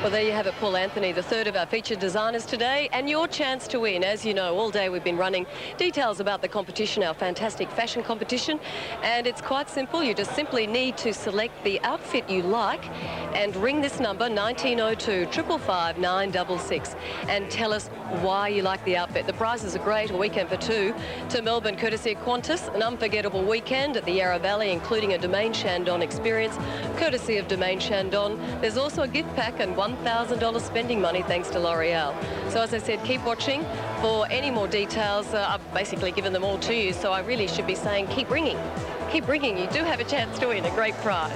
Well, there you have it, Paul Anthony, the third of our featured designers today, and your chance to win. As you know, all day we've been running details about the competition, our fantastic fashion competition, and it's quite simple. You just simply need to select the outfit you like and ring this number, 1902 555 966, and tell us why you like the outfit. The prizes are great, a weekend for two to Melbourne, courtesy of Qantas, an unforgettable weekend at the Yarra Valley, including a Domain Shandon experience, courtesy of Domain Shandon. There's also a gift pack and $1,000 spending money thanks to L'Oreal. So as I said, keep watching for any more details. I've basically given them all to you, so I really should be saying keep ringing. Keep ringing. You do have a chance to win a great prize.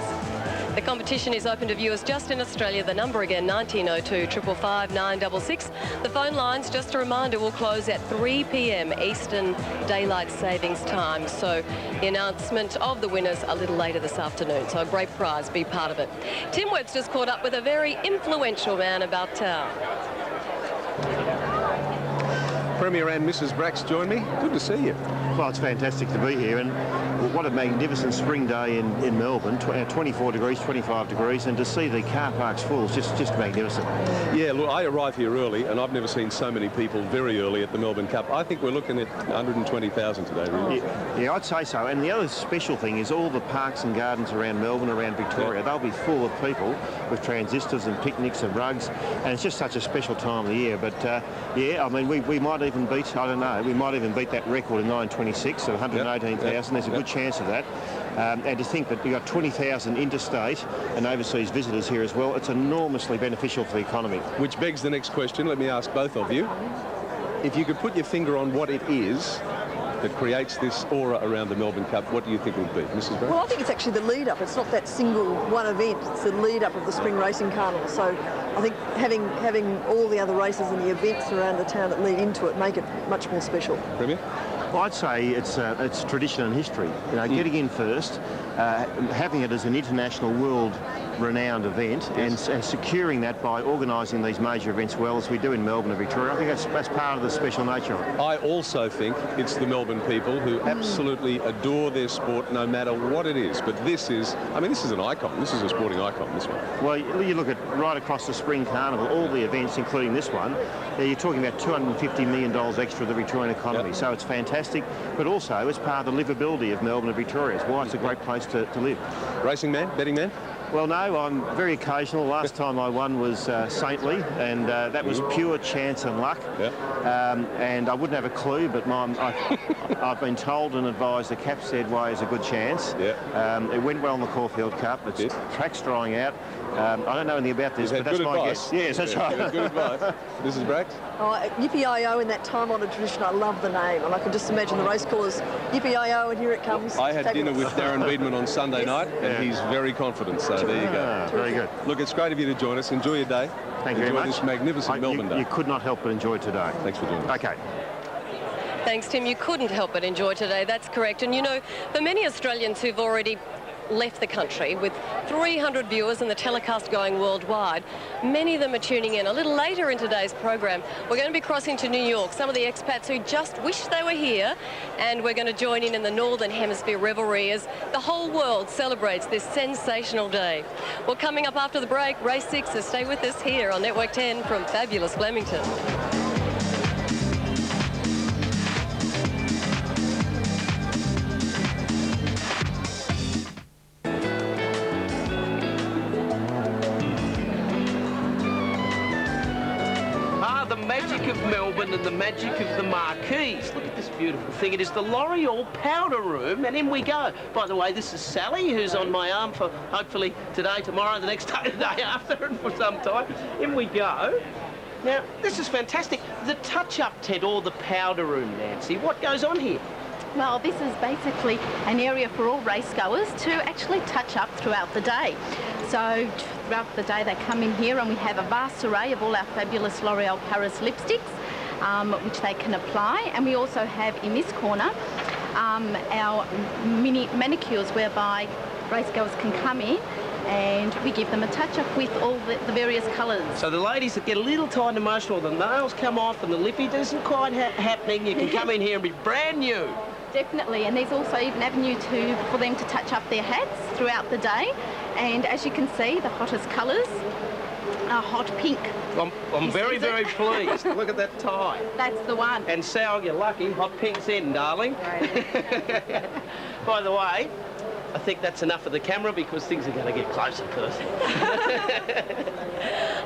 The competition is open to viewers just in Australia. The number again, 1902 555 966. The phone lines, just a reminder, will close at 3 p.m. Eastern Daylight Savings Time. So the announcement of the winners a little later this afternoon. So a great prize, be part of it. Tim Webster's caught up with a very influential man about town. Premier and Mrs. Brax join me. Good to see you. Well, it's fantastic to be here, and what a magnificent spring day in Melbourne. 24 degrees, 25 degrees, and to see the car parks full is just magnificent. Yeah, look, I arrived here early, and I've never seen so many people very early at the Melbourne Cup. I think we're looking at 120,000 today, really. Yeah, I'd say so. And the other special thing is all the parks and gardens around Melbourne, around Victoria, they'll be full of people with transistors and picnics and rugs, and it's just such a special time of the year. But yeah, I mean, we might even beat, I don't know, we might even beat that record in 926 of 118,000. There's a good chance of that. And to think that you've got 20,000 interstate and overseas visitors here as well, it's enormously beneficial for the economy. Which begs the next question. Let me ask both of you. If you could put your finger on what it is that creates this aura around the Melbourne Cup, what do you think it would be? Mrs. Brown? Well, I think it's actually the lead-up. It's not that single one event. It's the lead-up of the Spring Racing Carnival. So I think having all the other races and the events around the town that lead into it make it much more special. Premier? Well, I'd say it's tradition and history. You know, getting in first, having it as an international world-renowned event, and securing that by organising these major events well, as we do in Melbourne and Victoria. I think that's part of the special nature of it. I also think it's the Melbourne people who absolutely adore their sport, no matter what it is. But this is, I mean, this is an icon. This is a sporting icon, this one. Well, you look at right across the Spring Carnival, all the events, including this one, you're talking about $250 million extra to the Victorian economy. So it's fantastic, but also it's part of the livability of Melbourne and Victoria. It's why it's a great place to live. Racing man? Betting man? Well, no, I'm very occasional. Last time I won was Saintly, and that was pure chance and luck. And I wouldn't have a clue, but I've been told and advised the Capstead Way is a good chance. It went well in the Caulfield Cup. It's track's drying out. I don't know anything about this, but that's my guess. Yes, that's right. Good advice. Mrs. Brax? Oh, Yippee-I-O in that time-honoured tradition, I love the name. And I can just imagine the race callers, Yippee-I-O, and here it comes. I had dinner with Darren Beedman on Sunday night, and he's very confident, so there you go. Very good. Look, it's great of you to join us. Enjoy your day. Thank you very much. Enjoy this magnificent Melbourne day. You could not help but enjoy today. Thanks for joining us. Okay. Thanks, Tim. You couldn't help but enjoy today. That's correct. And, you know, for many Australians who've already left the country with 300 viewers and the telecast going worldwide, many of them are tuning in. A little later in today's program, we're going to be crossing to New York, some of the expats who just wish they were here, and we're going to join in the Northern Hemisphere revelry as the whole world celebrates this sensational day. Well, coming up after the break, race 6, so stay with us here on Network 10 from fabulous Flemington. Of Melbourne and the magic of the marquees. Look at this beautiful thing. It is the L'Oreal powder room, and in we go. By the way, this is Sally, who's on my arm for hopefully today, tomorrow, the next day, the day after, and for some time. In we go. Now, this is fantastic. The touch-up tent, or the powder room, Nancy. What goes on here? Well, this is basically an area for all racegoers to actually touch up throughout the day. So throughout the day they come in here and we have a vast array of all our fabulous L'Oreal Paris lipsticks, which they can apply. And we also have in this corner our mini manicures whereby racegoers can come in and we give them a touch-up with all the various colours. So the ladies that get a little tight and emotional, the nails come off and the lippy isn't quite happening, you can come in here and be brand new. Definitely, and there's also even an avenue for them to touch up their hats throughout the day. And as you can see, the hottest colours Hot Pink. I'm very, very pleased. Look at that tie. That's the one. And Sal, you're lucky. Hot Pink's in, darling. By the way, I think that's enough of the camera because things are going to get closer, Perth.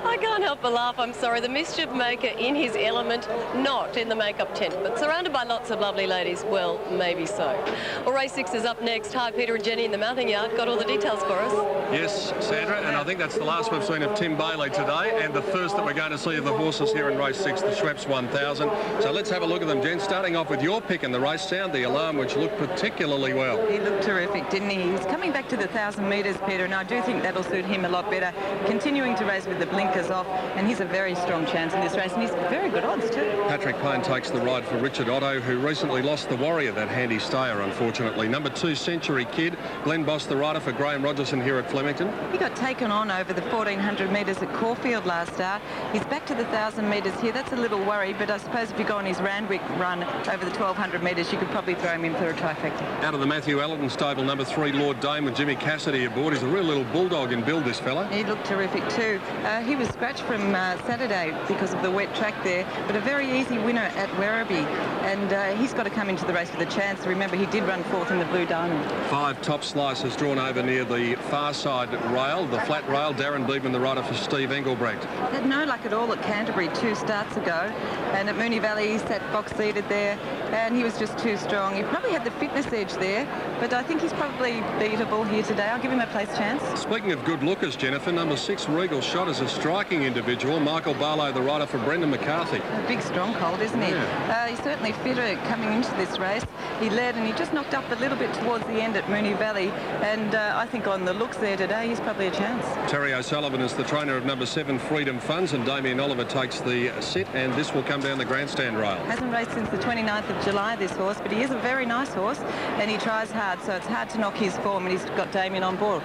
I can't help but laugh, I'm sorry. The mischief maker in his element, not in the makeup tent, but surrounded by lots of lovely ladies, well, maybe so. Well, race 6 is up next. Hi, Peter and Jenny in the mounting yard. Got all the details for us. Yes, Sandra, and I think that's the last we've seen of Tim Bailey today, and the first that we're going to see of the horses here in race 6, the Schweppes 1000. So let's have a look at them, Jen. Starting off with your pick in the race, Sound the Alarm, which looked particularly well. He looked terrific, didn't he? He's coming back to the 1,000 metres, Peter, and I do think that'll suit him a lot better. Continuing to race with the blinkers off, and he's a very strong chance in this race, and he's very good odds too. Patrick Payne takes the ride for Richard Otto, who recently lost the Warrior, that handy stayer, unfortunately. Number 2, Century Kid. Glenn Boss, the rider for Graham Rogerson here at Flemington. He got taken on over the 1,400 metres at Caulfield last start. He's back to the 1,000 metres here. That's a little worry, but I suppose if you go on his Randwick run over the 1,200 metres, you could probably throw him in for a trifecta. Out of the Matthew Allerton stable, number 3, Lord Dame, with Jimmy Cassidy aboard. He's a real little bulldog in build, this fella. He looked terrific too. He was scratched from Saturday because of the wet track there, but a very easy winner at Werribee, and he's got to come into the race with a chance. Remember, he did run 4th in the Blue Diamond. 5 Top Slices drawn over near the far side rail, the flat rail. Darren Beedman, the rider for Steve Engelbrecht. Had no luck at all at Canterbury 2 starts ago, and at Moonee Valley he sat box seated there, and he was just too strong. He probably had the fitness edge there, but I think he's probably beatable here today. I'll give him a place chance. Speaking of good lookers, Jennifer, number 6 Regal Shot is a striking individual. Michael Barlow, the rider for Brendan McCarthy. A big strong cold, isn't he? Yeah. He's certainly fitter coming into this race. He led and he just knocked up a little bit towards the end at Moonee Valley, and I think on the looks there today he's probably a chance. Terry O'Sullivan is the trainer of number 7 Freedom Funds, and Damien Oliver takes the sit, and this will come down the grandstand rail. Hasn't raced since the 29th of July, this horse, but he is a very nice horse and he tries hard, so it's hard to knock his form, and he's got Damien on board.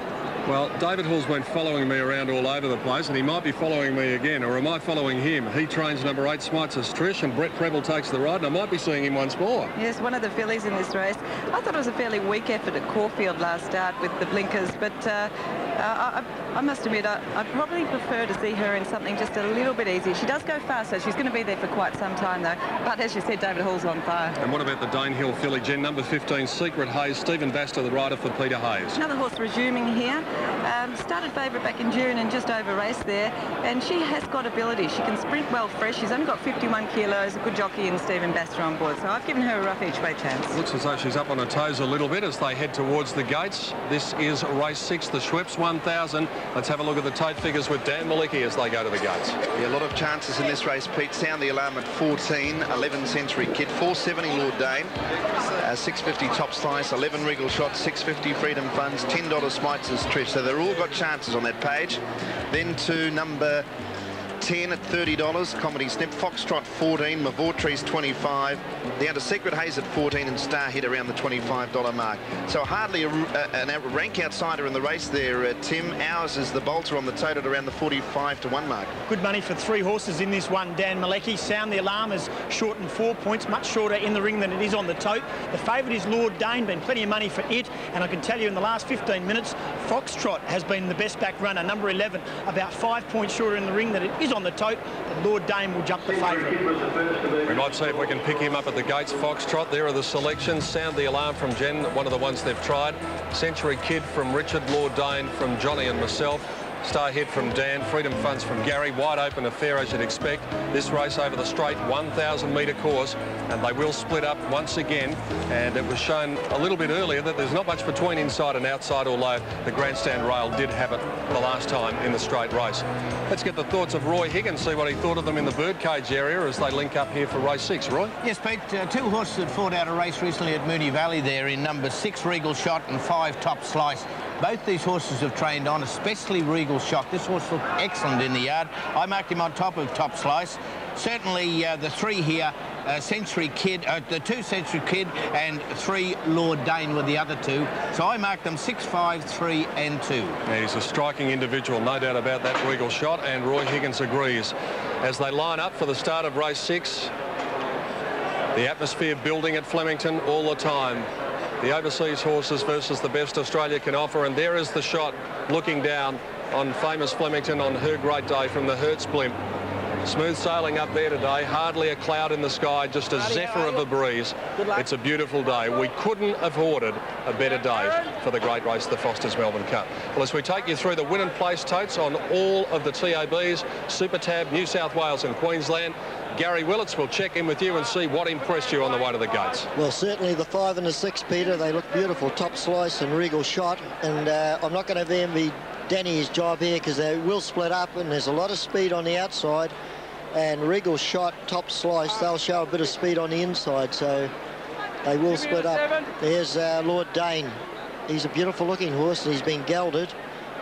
Well, David Hall's been following me around all over the place, and he might be following me again, or am I following him? He trains number 8 Smites' Trish, and Brett Preble takes the ride, and I might be seeing him once more. Yes, one of the fillies in this race. I thought it was a fairly weak effort at Caulfield last start with the blinkers, but I must admit, I probably prefer to see her in something just a little bit easier. She does go fast, so she's going to be there for quite some time, though. But as you said, David Hall's on fire. And what about the Danehill filly, Jen? Number 15, Secret Hayes. Stephen Baster, the rider for Peter Hayes. Another horse resuming here. Started favourite back in June and just over raced there, and she has got ability. She can sprint well fresh. She's only got 51 kilos, a good jockey, and Stephen Baster on board, so I've given her a rough each way chance. Looks as though she's up on her toes a little bit as they head towards the gates. This is race 6, the Schweppes 1000. Let's have a look at the tote figures with Dan Malicki as they go to the gates. Yeah, a lot of chances in this race, Pete. Sound the Alarm at 14, 11 Century Kid, 470 Lord Dane, 650 Top Slice, 11 Regal Shot, 650 Freedom Funds, $10 Smites' Trish. So they're all got chances on that page. Then to number 10 at $30, Comedy Snip, Foxtrot 14, Mavotries 25, down to Secret Hayes at 14, and Star Hit around the $25 mark. So hardly a rank outsider in the race there, Tim. Ours is the Bolter on the tote at around the 45 to 1 mark. Good money for 3 horses in this one, Dan Malecki. Sound the Alarm is shortened 4 points, much shorter in the ring than it is on the tote. The favourite is Lord Dane, been plenty of money for it, and I can tell you in the last 15 minutes, Foxtrot has been the best back runner, number 11, about 5 points shorter in the ring than it is on the tote, but Lord Dane will jump the favourite. We might see if we can pick him up at the gates. Foxtrot, there are the selections. Sound the Alarm from Jen, one of the ones they've tried. Century Kid from Richard, Lord Dane from Johnny and myself. Star Hit from Dan, Freedom Funds from Gary. Wide open affair, as you'd expect. This race over the straight 1,000 metre course, and they will split up once again. And it was shown a little bit earlier that there's not much between inside and outside, although the grandstand rail did have it the last time in the straight race. Let's get the thoughts of Roy Higgins, see what he thought of them in the birdcage area as they link up here for race 6. Roy? Yes, Pete, 2 horses that fought out a race recently at Moonee Valley there in number 6 Regal Shot and 5 Top Slice. Both these horses have trained on, especially Regal Shot. This horse looked excellent in the yard. I marked him on top of Top Slice. Certainly the 3 here, Century Kid, the 2 Century Kid and 3 Lord Dane were the other 2. So I marked them 6, 5, 3 and 2. Yeah, he's a striking individual, no doubt about that, Regal Shot, and Roy Higgins agrees. As they line up for the start of race 6, the atmosphere building at Flemington all the time. The overseas horses versus the best Australia can offer, and there is the shot looking down on famous Flemington on her great day from the Hertz blimp. Smooth sailing up there today, hardly a cloud in the sky, just a zephyr of a breeze. It's a beautiful day. We couldn't have ordered a better day for the great race, the Foster's Melbourne Cup. Well, as we take you through the win and place totes on all of the TABs, Super Tab, New South Wales and Queensland, Gary Willits will check in with you and see what impressed you on the way to the gates. Well, certainly the 5 and the 6, Peter, they look beautiful. Top Slice and Regal Shot, and I'm not going to envy Danny's job here because they will split up and there's a lot of speed on the outside, and Regal Shot, Top Slice, they'll show a bit of speed on the inside, so they will split up. There's Lord Dane. He's a beautiful looking horse and he's been gelded,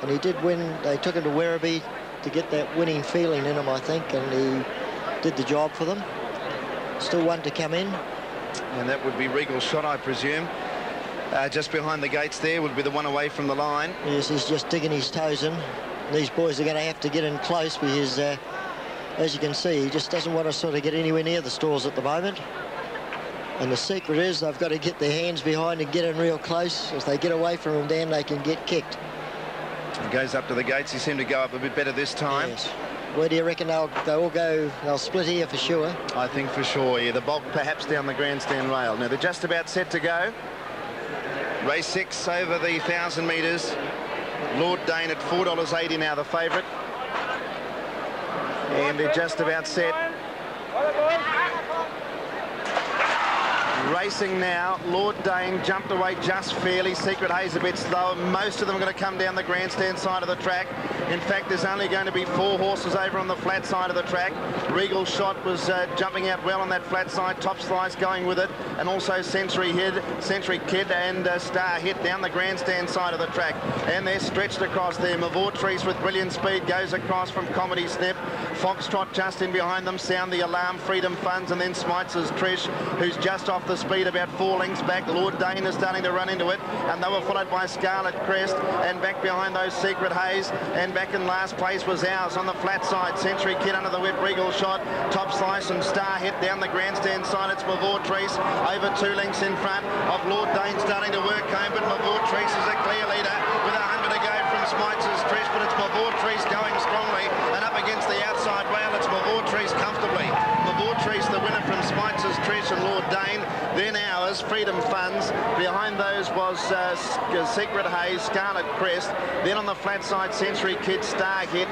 and he did win. They took him to Werribee to get that winning feeling in him, I think, and he did the job for them. Still one to come in. And that would be Regal Shot, I presume. Just behind the gates there would be the one away from the line. Yes, he's just digging his toes in. These boys are going to have to get in close because, as you can see, he just doesn't want to sort of get anywhere near the stalls at the moment. And the secret is they've got to get their hands behind and get in real close. If they get away from him, then they can get kicked. He goes up to the gates. He seemed to go up a bit better this time. Yes. Where do you reckon they'll split here for sure? I think for sure, yeah. The bulk perhaps down the grandstand rail. Now they're just about set to go. Race 6 over the 1,000 metres. Lord Dane at $4.80 now, the favourite. And they're just about set. Racing now. Lord Dane jumped away just fairly. Secret Haze a bit slower. Most of them are going to come down the grandstand side of the track. In fact, there's only going to be 4 horses over on the flat side of the track. Regal Shot was jumping out well on that flat side. Top Slice going with it. And also Century Kid and Star Hit down the grandstand side of the track. And they're stretched across there. Mavourtrice with brilliant speed goes across from Comedy Snip. Foxtrot just in behind them. Sound the Alarm, Freedom Funds, and then Smites' Trish, who's just off the speed about 4 lengths back. Lord Dane is starting to run into it, and they were followed by Scarlet Crest, and back behind those Secret Haze, and back in last place was ours on the flat side. Century Kid under the whip, Regal Shot, Top Slice and Star Hit down the grandstand side. It's Mavourtrice over 2 lengths in front of Lord Dane, starting to work home, but Mavourtrice is a clear leader with 100 to go from Smites' Trish, but it's Mavourtrice going strongly, and up against the outside rail, it's Mavourtrice comfortably. Mavourtrice the winner from Smites' Trish and Lord Dane. Then ours, Freedom Funds. Behind those was Secret Haze, Scarlet Crest. Then on the flat side, Century Kid, Star Hit.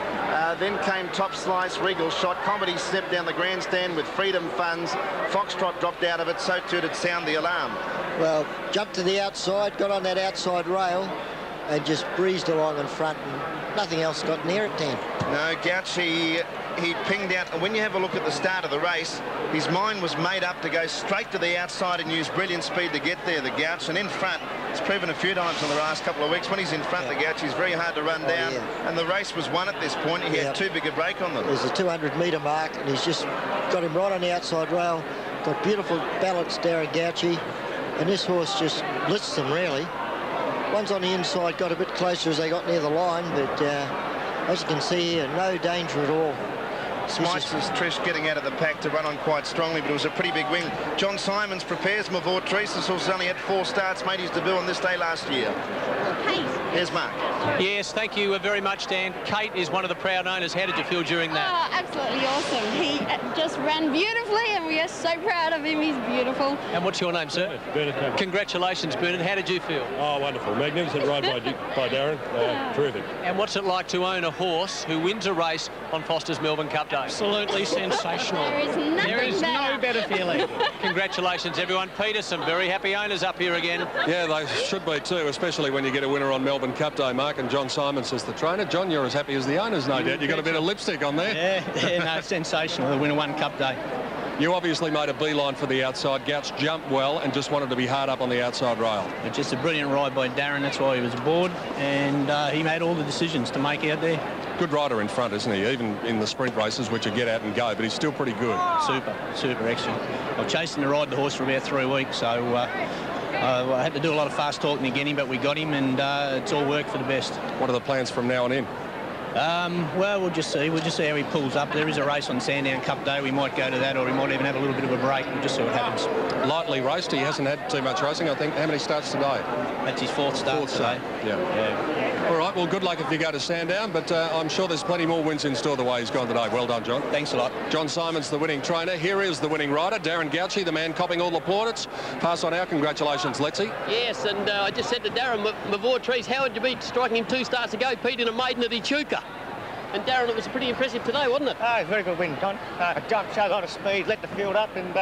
Then came Top Slice, Regal Shot. Comedy Snip down the grandstand with Freedom Funds. Foxtrot dropped out of it, so too did Sound the Alarm. Well, jumped to the outside, got on that outside rail and just breezed along in front, and nothing else got near it, Dan. No, Gauchi, he pinged out, and when you have a look at the start of the race, his mind was made up to go straight to the outside and use brilliant speed to get there, the Gouch, and in front, it's proven a few times in the last couple of weeks, when he's in front, the Gouch, he's very hard to run down, and the race was won at this point. He had too big a break on them. There's a 200-metre mark, and he's just got him right on the outside rail, got beautiful balance, Darren Gauchi, and this horse just blitzed them, really. One's on the inside, got a bit closer as they got near the line, but as you can see here, no danger at all. Smites' Trish getting out of the pack to run on quite strongly, but it was a pretty big wing. John Simons prepares Mavourtrice. This horse only had 4 starts, made his debut on this day last year. Here's Mark. Yes, thank you very much, Dan. Kate is one of the proud owners. How did you feel during that? Oh, absolutely awesome. He just ran beautifully, and we are so proud of him. He's beautiful. And what's your name, sir? Bernard. Congratulations, Bernard. How did you feel? Oh, wonderful. Magnificent ride by Darren. Terrific. And what's it like to own a horse who wins a race on Foster's Melbourne Cup Day? Absolutely sensational. There is no better feeling. Congratulations, everyone. Peter, some very happy owners up here again. Yeah, they should be too, especially when you get a winner on Melbourne Cup Day, Mark, and John Simons is the trainer. John, you're as happy as the owners, no doubt. You got a bit of lipstick on there. Yeah, no, sensational. The winner won Cup Day. You obviously made a beeline for the outside. Gouch jumped well and just wanted to be hard up on the outside rail. It's just a brilliant ride by Darren. That's why he was aboard, and he made all the decisions to make out there. Good rider in front, isn't he? Even in the sprint races, which are get out and go, but he's still pretty good. Super action. I've chasing to ride the horse for about 3 weeks, so I had to do a lot of fast talking to get him, but we got him, and it's all worked for the best. What are the plans from now on in? Well, we'll just see. We'll just see how he pulls up. There is a race on Sandown Cup Day. We might go to that, or we might even have a little bit of a break. We'll just see what happens. Lightly raced. He hasn't had too much racing, I think. How many starts today? That's his fourth start today. Yeah. All right, well, good luck if you go to Sandown, but I'm sure there's plenty more wins in store the way he's gone today. Well done, John. Thanks a lot. John Simon's the winning trainer. Here is the winning rider, Darren Gauci, the man copping all the plaudits. Pass on our congratulations, Letzi. Yes, and I just said to Darren, Mavor Trees, how would you be striking him 2 starts ago, Pete, in a maiden at Echuca? And Darren, it was pretty impressive today, wasn't it? Oh, it was a very good win, John. Jumped, showed a lot of speed, let the field up, and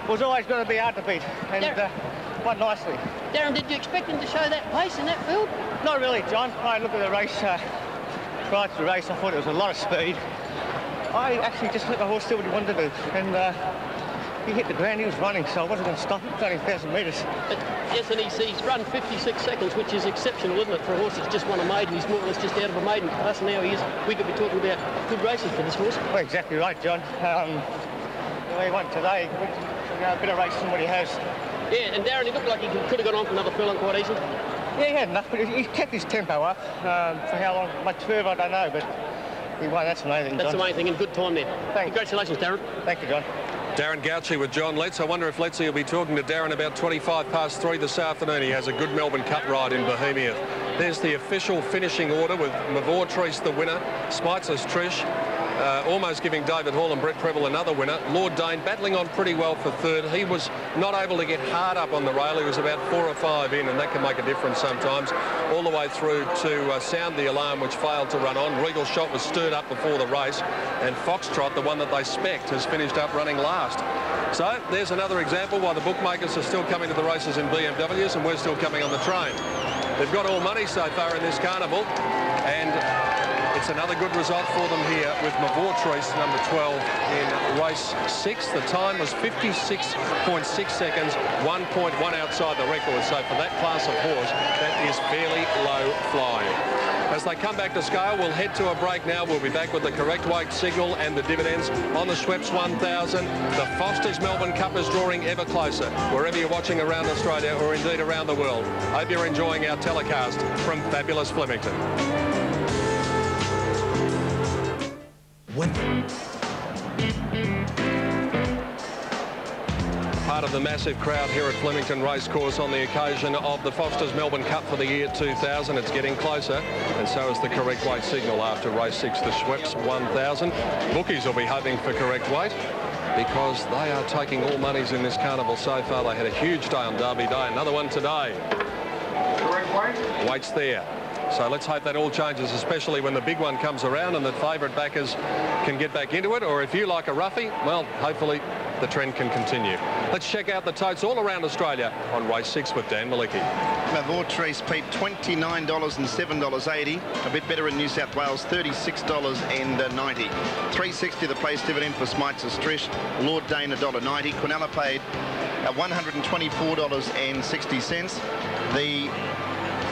was always going to be hard to beat. And won nicely. Darren, did you expect him to show that pace in that field? Not really, John. I looked at the race, prior to the race, I thought it was a lot of speed. I actually just let the horse do what he wanted to do. And he hit the ground, he was running, so I wasn't going to stop him. It's only 1,000 metres. Yes, and he's run 56 seconds, which is exceptional, isn't it, for a horse that's just won a maiden? He's more or less just out of a maiden class, and now we could be talking about good races for this horse. Well, exactly right, John. The way he won today, a bit of race than what he has. Yeah, and Darren, he looked like he could have gone on for another furlong quite easily. Yeah, he had enough, but he kept his tempo up. For how long, much further, I don't know, but he won. That's the main thing, John. That's the main thing, and good time there. Thanks. Congratulations, Darren. Thank you, John. Darren Gauci with John Letts. I wonder if Lettsy will be talking to Darren about 3:25 this afternoon. He has a good Melbourne Cup ride in Bohemia. There's the official finishing order with Mavor Trees the winner, Smiceless Trish, almost giving David Hall and Brett Preble another winner. Lord Dane battling on pretty well for third. He was not able to get hard up on the rail. He was about 4 or 5 in, and that can make a difference sometimes. All the way through to Sound the Alarm, which failed to run on. Regal Shot was stirred up before the race, and Foxtrot, the one that they spec'd, has finished up running last. So there's another example why the bookmakers are still coming to the races in BMWs, and we're still coming on the train. They've got all money so far in this carnival, and it's another good result for them here with Mavor Trees, number 12, in race 6. The time was 56.6 seconds, 1.1 outside the record. So for that class of horse, that is fairly low flying. As they come back to scale, we'll head to a break now. We'll be back with the correct weight signal and the dividends on the Schweppes 1000. The Foster's Melbourne Cup is drawing ever closer, wherever you're watching around Australia or indeed around the world. Hope you're enjoying our telecast from fabulous Flemington. Part of the massive crowd here at Flemington Racecourse on the occasion of the Foster's Melbourne Cup for the year 2000. It's getting closer, and so is the correct weight signal after race 6, the Schweppes 1000. Bookies will be hoping for correct weight because they are taking all monies in this carnival so far. They had a huge day on Derby Day, another one today. Correct weight? Weight's there. So let's hope that all changes, especially when the big one comes around and the favourite backers can get back into it. Or if you like a roughie, well, hopefully the trend can continue. Let's check out the totes all around Australia on race 6 with Dan Malicki. Mavor Trees, Pete, $29 and $7.80. A bit better in New South Wales, $36.90. $3.60 the place dividend for Smiceless Trish. Lord Dane, $1.90. Quinella paid $124.60. The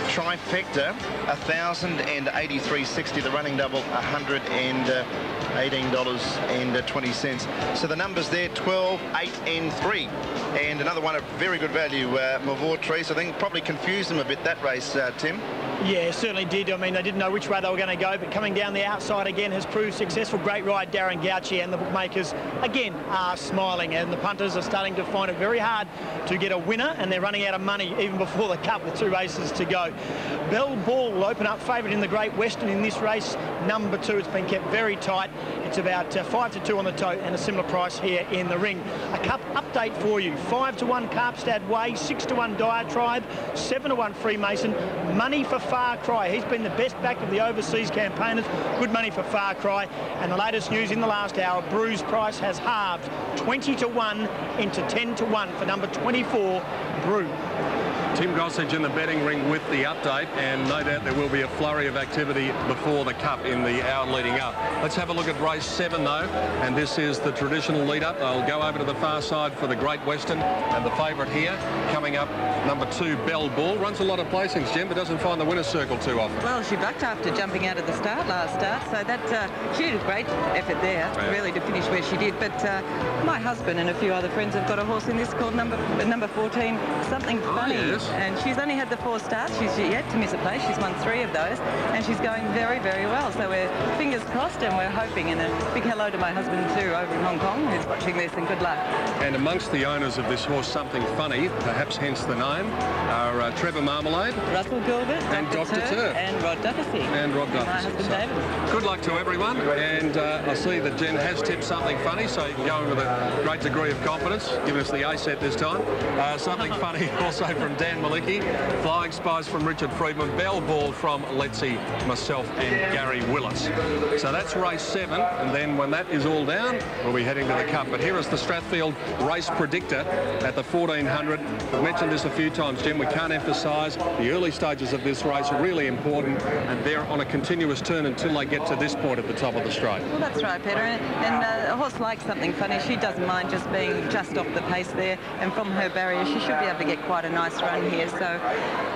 trifecta, $1,083.60. The running double, $118.20. So the numbers there, 12, 8 and 3. And another one of very good value, Mavor Trees. I think probably confused them a bit, that race, Tim. Yeah, certainly did. I mean, they didn't know which way they were going to go, but coming down the outside again has proved successful. Great ride, Darren Gauci, and the bookmakers, again, are smiling, and the punters are starting to find it very hard to get a winner, and they're running out of money even before the Cup with 2 races to go. Bell Ball will open up favourite in the Great Western in this race, number 2. It's been kept very tight. It's about 5-2 on the tote and a similar price here in the ring. A Cup update for you. 5-1 Carpstad Way, 6-1 Diatribe, 7-1 Freemason. Money for Far Cry. He's been the best back of the overseas campaigners. Good money for Far Cry. And the latest news in the last hour, Brews price has halved, 20-1 into 10-1 for number 24, Brew. Tim Gossage in the betting ring with the update, and no doubt there will be a flurry of activity before the Cup in the hour leading up. Let's have a look at race 7 though, and this is the traditional lead up. I'll go over to the far side for the Great Western, and the favourite here coming up, number 2, Bell Ball. Runs a lot of placings, Jim, but doesn't find the winner's circle too often. Well, she bucked after jumping out of the last start, so that she had a great effort there, really, to finish where she did. But my husband and a few other friends have got a horse in this called number 14, Something Funny. Yes. Yes. And she's only had the 4 starts. She's yet to miss a place. She's won 3 of those, and she's going very, very well. So we're fingers crossed, and we're hoping. And a big hello to my husband too over in Hong Kong, who's watching this, and good luck. And amongst the owners of this horse, Something Funny, perhaps hence the name, are Trevor Marmalade, Russell Gilbert, and Dr. Turf, and Rod Duffy. And Rod Duffy. My husband David. Good luck to everyone, and I see that Jen has tipped Something Funny, so you can go in with a great degree of confidence, giving us the A set this time. Something Funny also from Dan Malicki, Flying Spice from Richard Friedman, Bell Ball from Letzi, myself and Gary Willis. So that's race 7, and then when that is all down, we'll be heading to the Cup. But here is the Strathfield race predictor at the 1400. We've mentioned this a few times, Jim. We can't emphasise the early stages of this race are really important, and they're on a continuous turn until they get to this point at the top of the straight. Well, that's right, Peter. And a horse like Something Funny, she doesn't mind just being just off the pace there, and from her barrier, she should be able to get quite a nice run here. So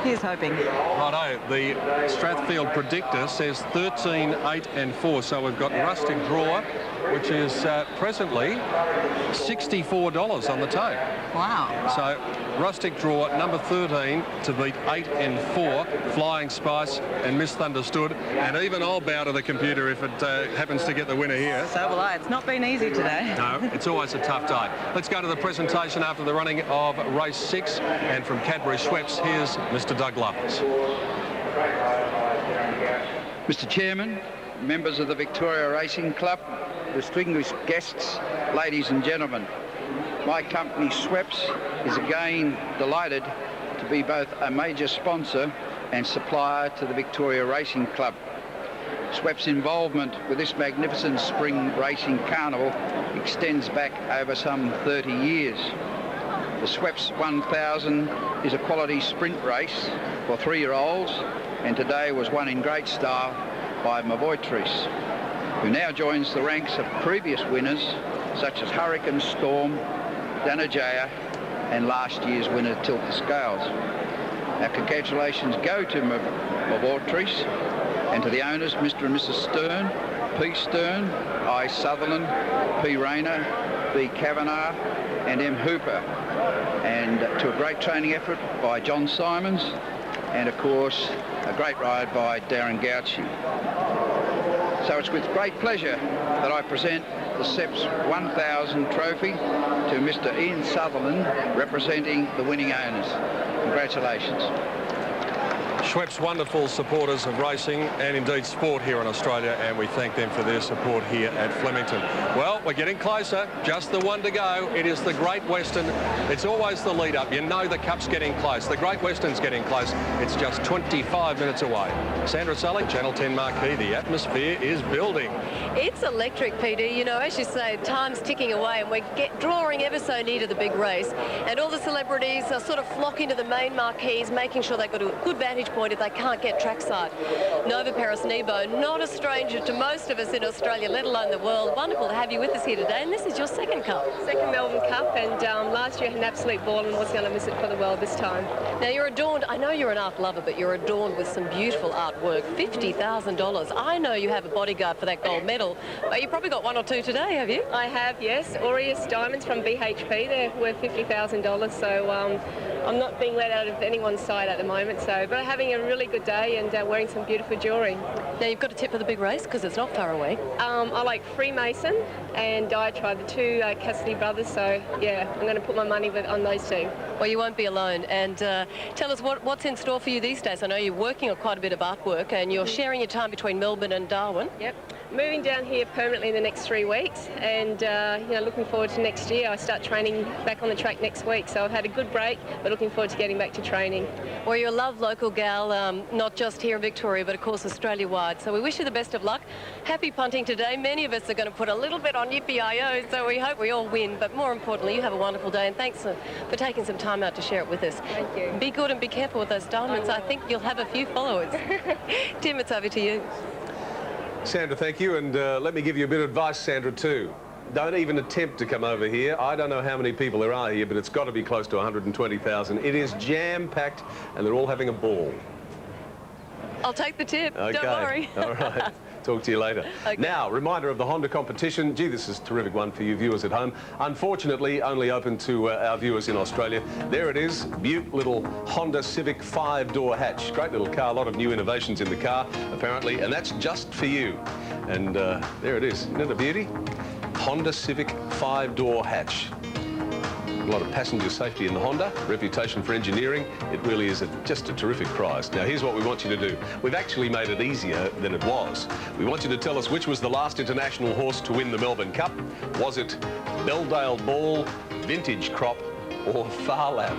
here's hoping. Righto, the Strathfield predictor says 13, 8 and 4. So we've got Rustic Draw, which is presently $64 on the tape. Wow. So Rustic Draw, number 13, to beat 8 and 4, Flying Spice and Misunderstood. And even I'll bow to the computer if it happens to get the winner here. So will I. It's not been easy today. No, it's always a tough day. Let's go to the presentation after the running of race 6. And from Cadbury Schweppes, here's Mr. Doug Lovelace. Mr. Chairman, members of the Victoria Racing Club, distinguished guests, ladies and gentlemen, my company Schweppes is again delighted to be both a major sponsor and supplier to the Victoria Racing Club. Schweppes' involvement with this magnificent spring racing carnival extends back over some 30 years. The Schweppes 1000 is a quality sprint race for 3-year-olds, and today was won in great style by Mavoitrice, who now joins the ranks of previous winners such as Hurricane Storm, Danajaya, and last year's winner Tilt the Scales. Our congratulations go to Mavoitrice and to the owners, Mr. and Mrs. Stern, P. Stern, I. Sutherland, P. Rayner, B. Kavanagh, and M. Hooper, and to a great training effort by John Simons, and of course a great ride by Darren Gauchi. So it's with great pleasure that I present the SEPS 1000 trophy to Mr. Ian Sutherland, representing the winning owners. Congratulations. Schweppes, wonderful supporters of racing and indeed sport here in Australia, and we thank them for their support here at Flemington. Well, we're getting closer, just the one to go. It is the Great Western. It's always the lead up. You know the Cup's getting close. The Great Western's getting close. It's just 25 minutes away. Sandra Sully, Channel 10 Marquee, the atmosphere is building. It's electric, Peter. You know, as you say, time's ticking away and we're drawing ever so near to the big race. And all the celebrities are sort of flocking to the main marquees, making sure they've got a good vantage point if they can't get trackside. Nova Paris Nebo, not a stranger to most of us in Australia, let alone the world. Wonderful to have you with us here today, and this is your second Cup. Second Melbourne Cup, and last year I had an absolute ball and was going to miss it for the world this time. Now you're adorned, I know you're an art lover, but you're adorned with some beautiful artwork, $50,000. I know you have a bodyguard for that gold medal, but you probably got 1 or 2 today, have you? I have, yes. Aureus diamonds from BHP, they're worth $50,000, so I'm not being let out of anyone's side at the moment, but having a really good day and wearing some beautiful jewellery. Now you've got a tip for the big race because it's not far away. I like Freemason and Diatribe, the 2 Cassidy brothers, so yeah, I'm going to put my money on those 2. Well, you won't be alone, and tell us what's in store for you these days. I know you're working on quite a bit of artwork and you're sharing your time between Melbourne and Darwin. Yep. Moving down here permanently in the next 3 weeks, and looking forward to next year. I start training back on the track next week, so I've had a good break, but looking forward to getting back to training. Well, you're a love local gal, not just here in Victoria, but of course Australia-wide. So we wish you the best of luck. Happy punting today. Many of us are going to put a little bit on Yippee-I-O, so we hope we all win. But more importantly, you have a wonderful day, and thanks for taking some time out to share it with us. Thank you. Be good and be careful with those diamonds. I think you'll have a few followers. Tim, it's over to you. Sandra, thank you, and let me give you a bit of advice, Sandra, too. Don't even attempt to come over here. I don't know how many people there are here, but it's got to be close to 120,000. It is jam-packed, and they're all having a ball. I'll take the tip. Okay. Don't worry. All right. Talk to you later. Okay. Now, reminder of the Honda competition. Gee, this is a terrific one for you viewers at home. Unfortunately, only open to our viewers in Australia. There it is, beaut little Honda Civic 5-door hatch. Great little car, a lot of new innovations in the car, apparently, and that's just for you. And there it is. Isn't it a beauty? Honda Civic 5-door hatch. A lot of passenger safety in the Honda, reputation for engineering. It really is just a terrific prize. Now, here's what we want you to do. We've actually made it easier than it was. We want you to tell us which was the last international horse to win the Melbourne Cup. Was it Belldale Ball, Vintage Crop, or Far Lap?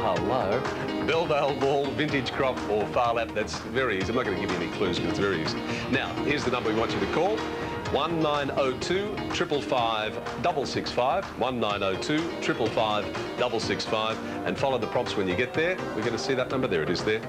Hello. Belldale Ball, Vintage Crop, or Far Lap. That's very easy. I'm not going to give you any clues, but it's very easy. Now, here's the number we want you to call. 1902 555 665, 1902 555 665, and follow the prompts when you get there. We're going to see that number. There it is there.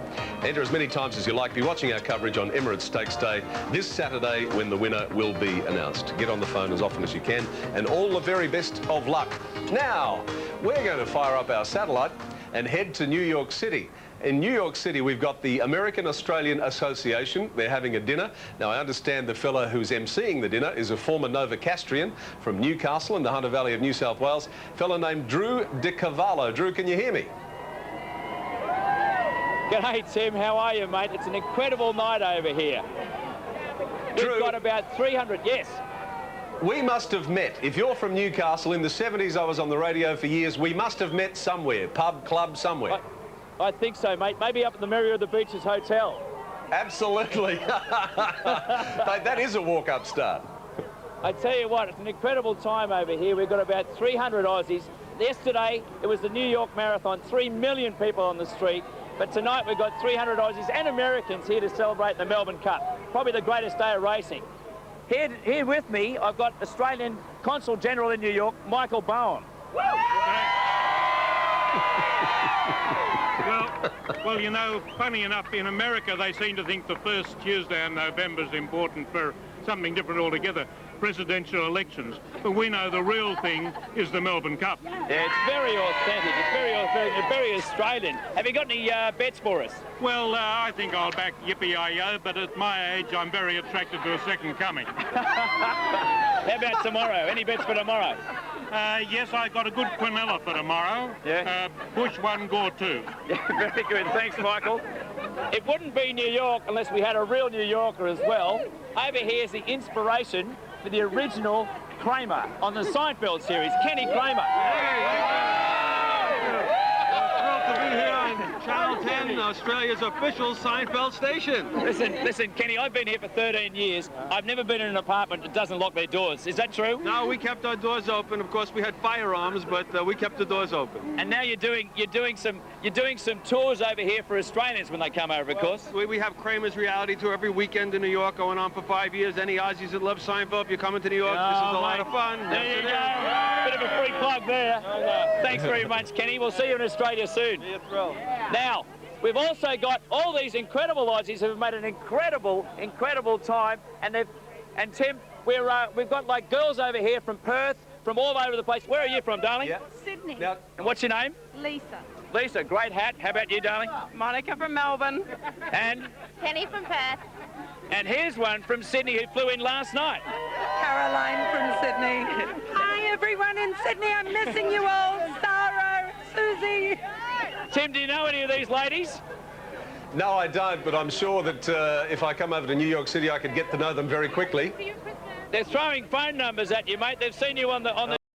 Enter as many times as you like. Be watching our coverage on Emirates Stakes Day this Saturday when the winner will be announced. Get on the phone as often as you can, and all the very best of luck. Now, we're going to fire up our satellite and head to New York City. In New York City, we've got the American-Australian Association. They're having a dinner. Now, I understand the fella who's emceeing the dinner is a former Novocastrian from Newcastle in the Hunter Valley of New South Wales, a fella named Drew DiCavallo. Drew, can you hear me? G'day, Tim. How are you, mate? It's an incredible night over here. We've got about 300, yes. We must have met. If you're from Newcastle, in the 70s I was on the radio for years, we must have met somewhere, pub, club, somewhere. I think so, mate. Maybe up at the Merrier of the Beaches Hotel. Absolutely. That is a walk-up start. I tell you what, it's an incredible time over here. We've got about 300 Aussies. Yesterday, it was the New York Marathon, 3 million people on the street. But tonight, we've got 300 Aussies and Americans here to celebrate the Melbourne Cup. Probably the greatest day of racing. Here with me, I've got Australian Consul General in New York, Michael Bowen. Well, you know, funny enough, in America, they seem to think the first Tuesday in November is important for something different altogether, presidential elections. But we know the real thing is the Melbourne Cup. Yeah, it's very authentic. It's very authentic. It's very Australian. Have you got any bets for us? Well, I think I'll back Yippee-Yi-Yo, but at my age, I'm very attracted to a second coming. How about tomorrow? Any bets for tomorrow? Yes, I got a good quinella for tomorrow. Yeah. Bush 1, Gore 2. Yeah, very good. Thanks, Michael. It wouldn't be New York unless we had a real New Yorker as well. Over here is the inspiration for the original Kramer on the Seinfeld series, Kenny Kramer. Thrilled to be here on Channel 10, Australia's official Seinfeld station. Listen, Kenny, I've been here for 13 years. I've never been in an apartment that doesn't lock their doors. Is that true? No, we kept our doors open. Of course, we had firearms, but we kept the doors open. And now you're doing some tours over here for Australians when they come over, of course. We have Kramer's reality tour every weekend in New York, going on for 5 years. Any Aussies that love Seinfeld, if you're coming to New York, this is a lot of fun. There you go. Bit of a free plug there. Thanks very much, Kenny. We'll see you in Australia soon. Be a thrill. Now, we've also got all these incredible Aussies who have made an incredible time, and Tim, we've got like girls over here from Perth, from all over the place. Where are you from, darling? Yeah. Sydney. Now, and what's your name? Lisa. Lisa, great hat. How about you, darling? Monica from Melbourne. And? Penny from Perth. And here's one from Sydney who flew in last night. Caroline from Sydney. Hi, everyone in Sydney. I'm missing you all. Sarah, Susie. Tim, do you know any of these ladies? No, I don't, but I'm sure that if I come over to New York City, I could get to know them very quickly. They're throwing phone numbers at you, mate. They've seen you on the